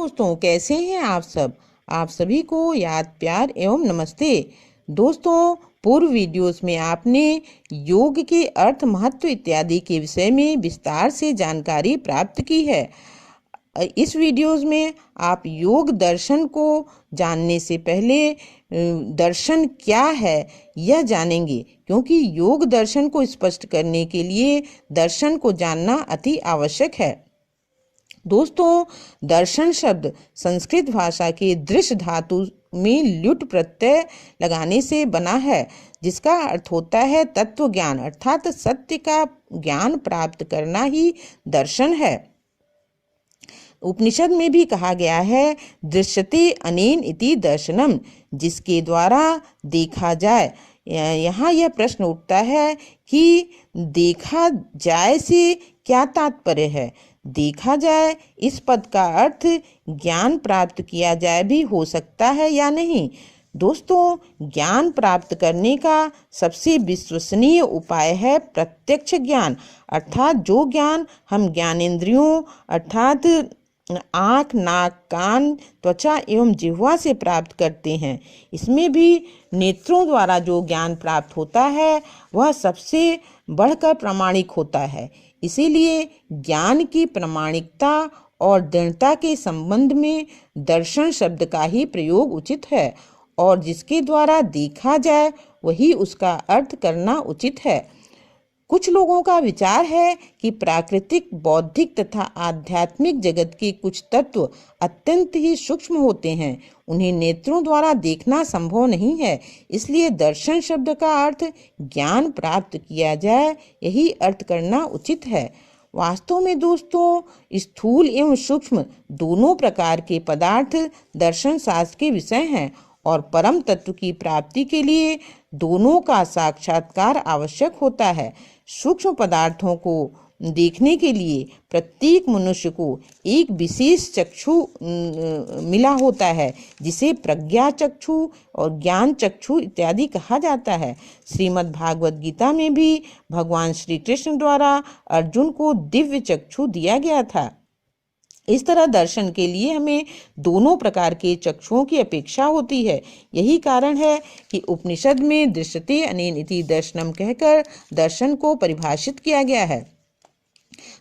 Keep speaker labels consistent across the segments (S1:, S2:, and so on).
S1: दोस्तों, कैसे हैं आप सब। आप सभी को याद, प्यार एवं नमस्ते। दोस्तों, पूर्व वीडियोस में आपने योग के अर्थ, महत्व इत्यादि के विषय में विस्तार से जानकारी प्राप्त की है। इस वीडियोस में आप योग दर्शन को जानने से पहले दर्शन क्या है यह जानेंगे, क्योंकि योग दर्शन को स्पष्ट करने के लिए दर्शन को जानना अति आवश्यक है। दोस्तों, दर्शन शब्द संस्कृत भाषा के दृश्य धातु में ल्युट प्रत्यय लगाने से बना है, जिसका अर्थ होता है तत्व ज्ञान, अर्थात सत्य का ज्ञान प्राप्त करना ही दर्शन है। उपनिषद में भी कहा गया है, दृश्यते अनेन इति दर्शनम, जिसके द्वारा देखा जाए। यहाँ यह प्रश्न उठता है कि देखा जाए से क्या तात्पर्य है। देखा जाए इस पद का अर्थ ज्ञान प्राप्त किया जाए भी हो सकता है या नहीं। दोस्तों, ज्ञान प्राप्त करने का सबसे विश्वसनीय उपाय है प्रत्यक्ष ज्ञान, अर्थात जो ज्ञान हम ज्ञानेंद्रियों अर्थात आँख, नाक, कान, त्वचा एवं जिह्वा से प्राप्त करते हैं। इसमें भी नेत्रों द्वारा जो ज्ञान प्राप्त होता है वह सबसे बढ़कर प्रामाणिक होता है। इसीलिए ज्ञान की प्रामाणिकता और दृढ़ता के संबंध में दर्शन शब्द का ही प्रयोग उचित है, और जिसके द्वारा देखा जाए वही उसका अर्थ करना उचित है। कुछ लोगों का विचार है कि प्राकृतिक, बौद्धिक तथा आध्यात्मिक जगत के कुछ तत्व अत्यंत ही सूक्ष्म होते हैं, उन्हें नेत्रों द्वारा देखना संभव नहीं है। इसलिए दर्शन शब्द का अर्थ ज्ञान प्राप्त किया जाए यही अर्थ करना उचित है। वास्तव में दोस्तों, स्थूल एवं सूक्ष्म दोनों प्रकार के पदार्थ दर्शन शास्त्र के विषय हैं, और परम तत्व की प्राप्ति के लिए दोनों का साक्षात्कार आवश्यक होता है। सूक्ष्म पदार्थों को देखने के लिए प्रत्येक मनुष्य को एक विशेष चक्षु मिला होता है, जिसे प्रज्ञा चक्षु और ज्ञान चक्षु इत्यादि कहा जाता है। श्रीमद् भागवत गीता में भी भगवान श्री कृष्ण द्वारा अर्जुन को दिव्य चक्षु दिया गया था। इस तरह दर्शन के लिए हमें दोनों प्रकार के चक्षुओं की अपेक्षा होती है। यही कारण है कि उपनिषद में दृश्यते अनेन इति दर्शनम कहकर दर्शन को परिभाषित किया गया है।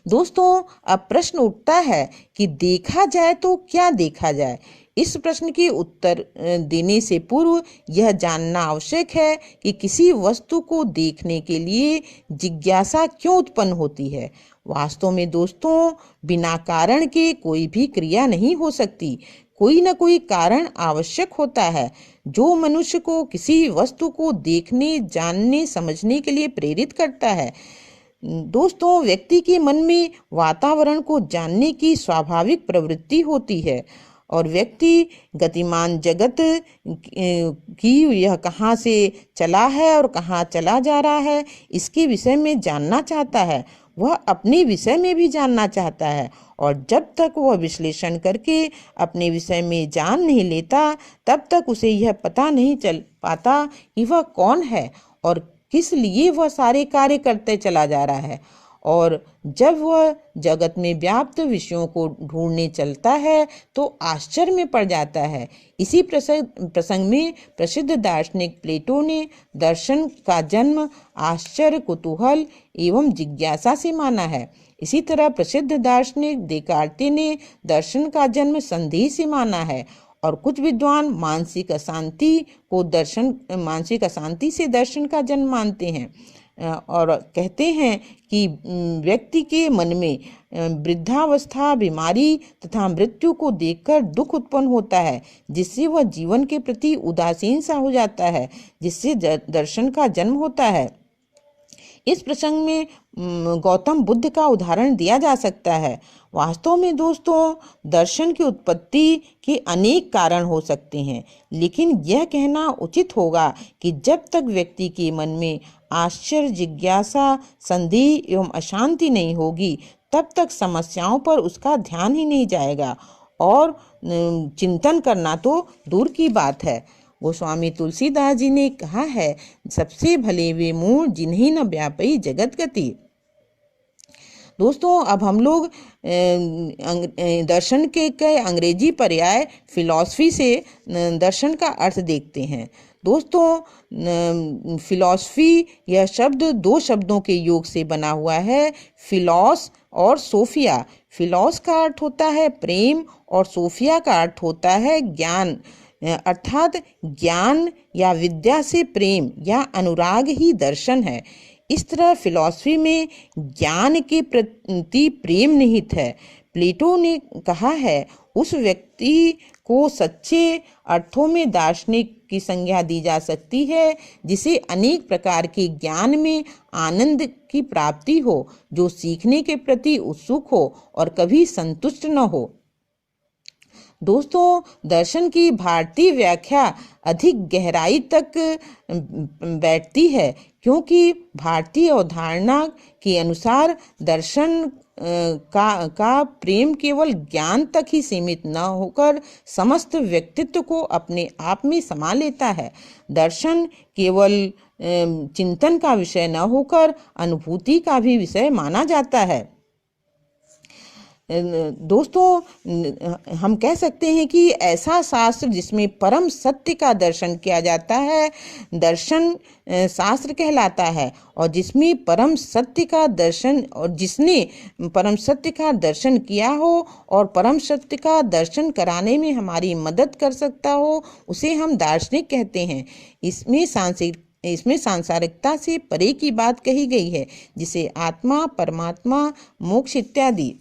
S1: दोस्तों, अब प्रश्न उठता है कि देखा जाए तो क्या देखा जाए। इस प्रश्न के उत्तर देने से पूर्व यह जानना आवश्यक है कि किसी वस्तु को देखने के लिए जिज्ञासा क्यों उत्पन्न होती है। वास्तव में दोस्तों, बिना कारण के कोई भी क्रिया नहीं हो सकती। कोई न कोई कारण आवश्यक होता है जो मनुष्य को किसी वस्तु को देखने, जानने, समझने के लिए प्रेरित करता है। दोस्तों, व्यक्ति के मन में वातावरण को जानने की स्वाभाविक प्रवृत्ति होती है, और व्यक्ति गतिमान जगत की यह कहाँ से चला है और कहाँ चला जा रहा है इसके विषय में जानना चाहता है। वह अपने विषय में भी जानना चाहता है, और जब तक वह विश्लेषण करके अपने विषय में जान नहीं लेता तब तक उसे यह पता नहीं चल पाता कि वह कौन है और किस लिए वह सारे कार्य करते चला जा रहा है। और जब वह जगत में व्याप्त विषयों को ढूंढने चलता है तो आश्चर्य में पड़ जाता है। इसी प्रसंग में प्रसिद्ध दार्शनिक प्लेटो ने दर्शन का जन्म आश्चर्य, कुतूहल एवं जिज्ञासा से माना है। इसी तरह प्रसिद्ध दार्शनिक देकार्ते ने दर्शन का जन्म संदेह से माना है, और कुछ विद्वान मानसिक अशांति से दर्शन का जन्म मानते हैं, और कहते हैं कि व्यक्ति के मन में वृद्धावस्था, बीमारी तथा मृत्यु को देखकर दुख उत्पन्न होता है, जिससे वह जीवन के प्रति उदासीन सा हो जाता है, जिससे दर्शन का जन्म होता है। इस प्रसंग में गौतम बुद्ध का उदाहरण दिया जा सकता है। वास्तव में दोस्तों, दर्शन की उत्पत्ति के अनेक कारण हो सकते हैं, लेकिन यह कहना उचित होगा कि जब तक व्यक्ति के मन में आश्चर्य, जिज्ञासा, संदेह एवं अशांति नहीं होगी तब तक समस्याओं पर उसका ध्यान ही नहीं जाएगा, और चिंतन करना तो दूर की बात है। गोस्वामी तुलसीदास जी ने कहा है, सबसे भले वे मूल जिन्हीं न व्यापी जगत गति। दोस्तों अब हम लोग दर्शन के अंग्रेजी पर्याय फिलॉसफी से दर्शन का अर्थ देखते हैं। दोस्तों फिलॉसफी यह शब्द दो शब्दों के योग से बना हुआ है, फिलॉस और सोफिया। फिलॉस का अर्थ होता है प्रेम और सोफिया का अर्थ होता है ज्ञान, अर्थात ज्ञान या विद्या से प्रेम या अनुराग ही दर्शन है। इस तरह फिलॉसफी में ज्ञान के प्रति प्रेम निहित है। प्लेटो ने कहा है, उस व्यक्ति को सच्चे अर्थों में दार्शनिक की संज्ञा दी जा सकती है जिसे अनेक प्रकार के ज्ञान में आनंद की प्राप्ति हो, जो सीखने के प्रति उत्सुक हो और कभी संतुष्ट न हो। दोस्तों दर्शन की भारतीय व्याख्या अधिक गहराई तक बैठती है, क्योंकि भारतीय अवधारणा के अनुसार दर्शन का प्रेम केवल ज्ञान तक ही सीमित न होकर समस्त व्यक्तित्व को अपने आप में समा लेता है। दर्शन केवल चिंतन का विषय न होकर अनुभूति का भी विषय माना जाता है। दोस्तों हम कह सकते हैं कि ऐसा शास्त्र जिसमें परम सत्य का दर्शन किया जाता है दर्शन शास्त्र कहलाता है, और जिसमें परम सत्य का दर्शन और जिसने परम सत्य का दर्शन किया हो और परम सत्य का दर्शन कराने में हमारी मदद कर सकता हो उसे हम दार्शनिक कहते हैं। इसमें सांसारिकता से परे की बात कही गई है, जिसे आत्मा, परमात्मा, मोक्ष इत्यादि।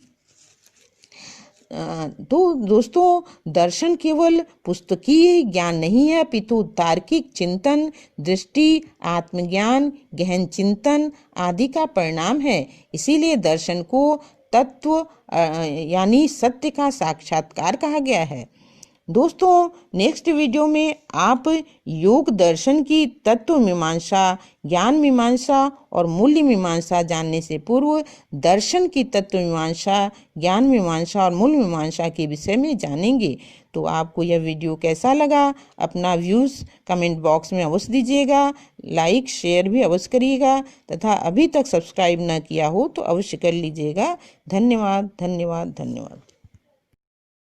S1: तो दोस्तों दर्शन केवल पुस्तकीय ज्ञान नहीं है, अपितु तार्किक चिंतन, दृष्टि, आत्मज्ञान, गहन चिंतन आदि का परिणाम है। इसीलिए दर्शन को तत्व यानी सत्य का साक्षात्कार कहा गया है। दोस्तों नेक्स्ट वीडियो में आप योग दर्शन की तत्व मीमांसा, ज्ञान मीमांसा और मूल्य मीमांसा जानने से पूर्व दर्शन की तत्व मीमांसा, ज्ञान मीमांसा और मूल्य मीमांसा के विषय में जानेंगे। तो आपको यह वीडियो कैसा लगा अपना व्यूज़ कमेंट बॉक्स में अवश्य दीजिएगा, लाइक शेयर भी अवश्य करिएगा, तथा अभी तक सब्सक्राइब न किया हो तो अवश्य कर लीजिएगा। धन्यवाद धन्यवाद धन्यवाद।